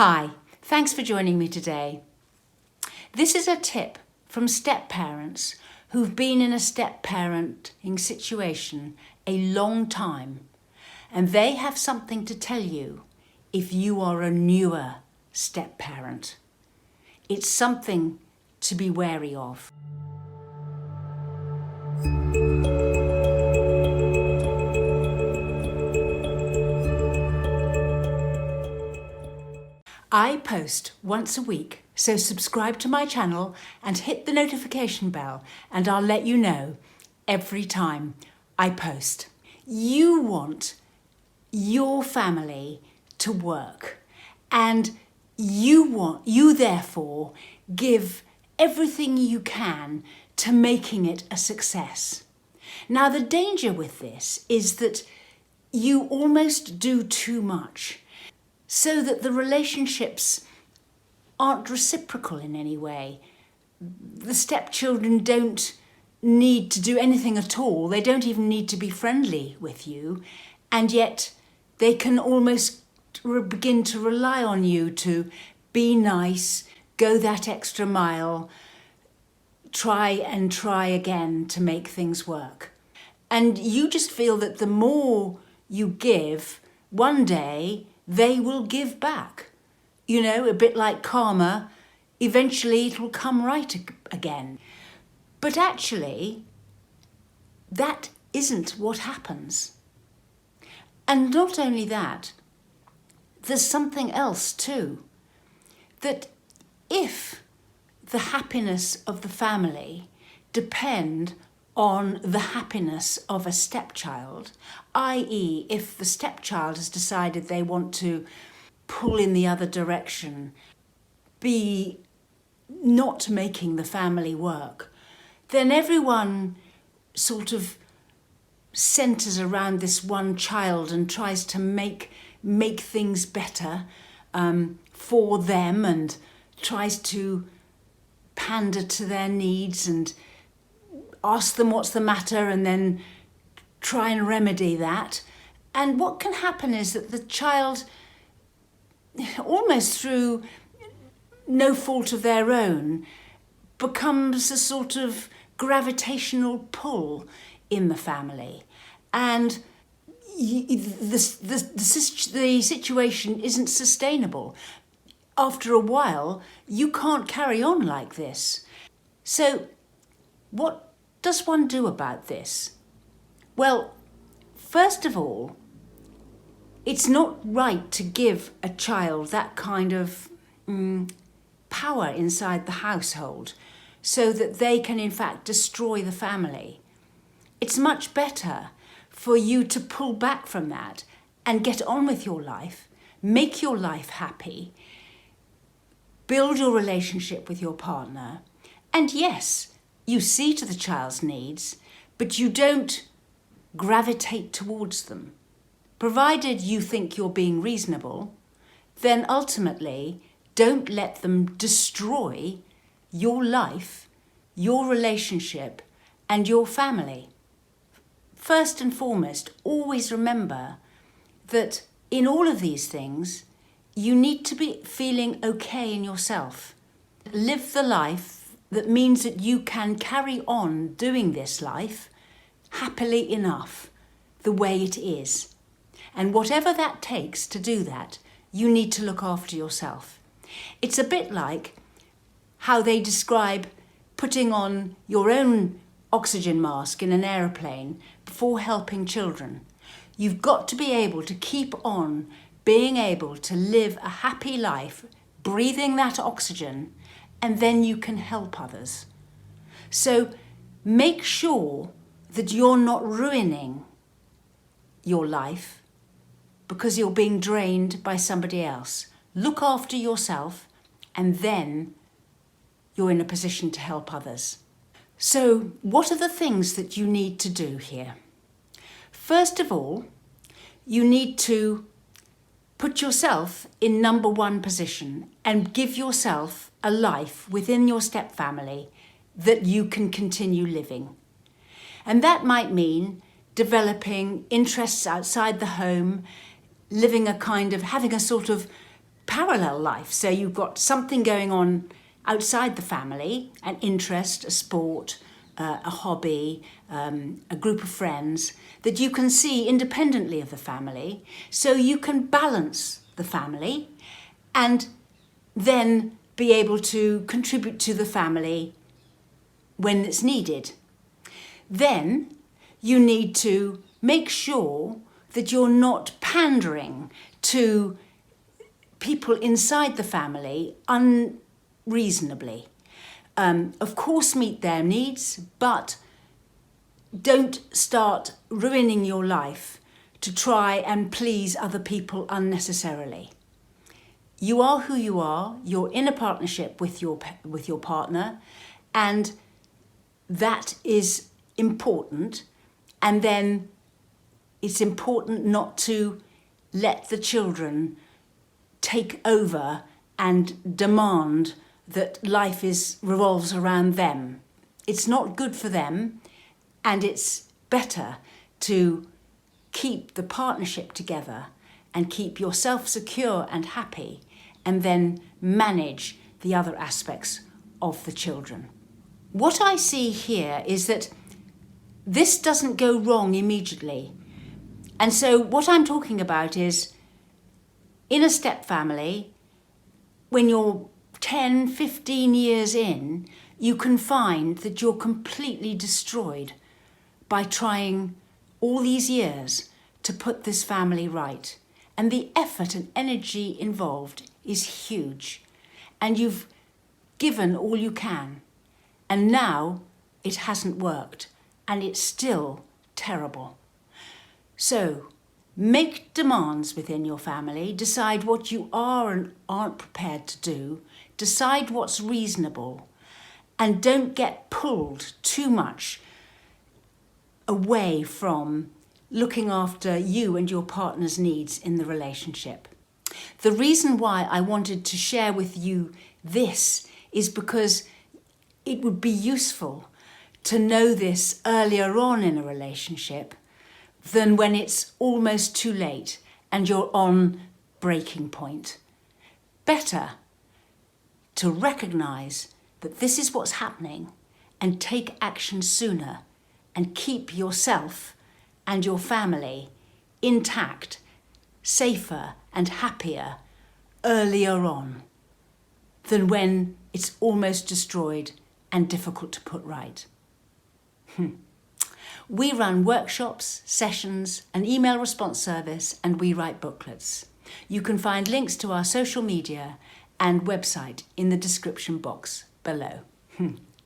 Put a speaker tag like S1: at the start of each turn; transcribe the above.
S1: Hi, thanks for joining me today. This is a tip from step-parents who've been in a step-parenting situation a long time, and they have something to tell you if you are a newer step-parent. It's something to be wary of. I post once a week, so subscribe to my channel and hit the notification bell and I'll let you know every time I post. You want your family to work and you therefore give everything you can to making it a success. Now the danger with this is that you almost do too much, so that the relationships aren't reciprocal in any way. The stepchildren don't need to do anything at all. They don't even need to be friendly with you. And yet they can almost begin to rely on you to be nice, go that extra mile, try and try again to make things work. And you just feel that the more you give, one day they will give back. You know, a bit like karma, eventually it will come right again. But actually, that isn't what happens. And not only that, there's something else too. That if the happiness of the family depend on the happiness of a stepchild, i.e. if the stepchild has decided they want to pull in the other direction, be not making the family work, then everyone sort of centres around this one child and tries to make things better for them and tries to pander to their needs and ask them what's the matter and then try and remedy that. And what can happen is that the child, almost through no fault of their own, becomes a sort of gravitational pull in the family. And the situation isn't sustainable. After a while, you can't carry on like this. So what does one do about this? Well, first of all, it's not right to give a child that kind of power inside the household so that they can in fact destroy the family. It's much better for you to pull back from that and get on with your life, make your life happy, build your relationship with your partner, and yes, you see to the child's needs, but you don't gravitate towards them. Provided you think you're being reasonable, then ultimately don't let them destroy your life, your relationship, and your family. First and foremost, always remember that in all of these things, you need to be feeling okay in yourself. Live the life that means that you can carry on doing this life happily enough, the way it is. And whatever that takes to do that, you need to look after yourself. It's a bit like how they describe putting on your own oxygen mask in an aeroplane before helping children. You've got to be able to keep on being able to live a happy life, breathing that oxygen, and then you can help others. So make sure that you're not ruining your life because you're being drained by somebody else. Look after yourself and then you're in a position to help others. So what are the things that you need to do here? First of all, you need to put yourself in number one position and give yourself a life within your stepfamily that you can continue living. And that might mean developing interests outside the home, having a sort of parallel life. So you've got something going on outside the family, an interest, a sport, a hobby, a group of friends that you can see independently of the family. So you can balance the family and then be able to contribute to the family when it's needed. Then you need to make sure that you're not pandering to people inside the family unreasonably. Of course, meet their needs, but don't start ruining your life to try and please other people unnecessarily. You are who you are. You're in a partnership with your partner, and that is important. And then it's important not to let the children take over and demand that life revolves around them. It's not good for them, and it's better to keep the partnership together and keep yourself secure and happy, and then manage the other aspects of the children. What I see here is that this doesn't go wrong immediately. And so what I'm talking about is, in a step family, when you're 10, 15 years in, you can find that you're completely destroyed by trying all these years to put this family right. And the effort and energy involved is huge. And you've given all you can. And now it hasn't worked. And it's still terrible. So make demands within your family. Decide what you are and aren't prepared to do. Decide what's reasonable. And don't get pulled too much away from looking after you and your partner's needs in the relationship. The reason why I wanted to share with you this is because it would be useful to know this earlier on in a relationship than when it's almost too late and you're on breaking point. Better to recognise that this is what's happening and take action sooner and keep yourself and your family intact, safer and happier earlier on than when it's almost destroyed and difficult to put right. We run workshops, sessions, an email response service, and we write booklets. You can find links to our social media and website in the description box below.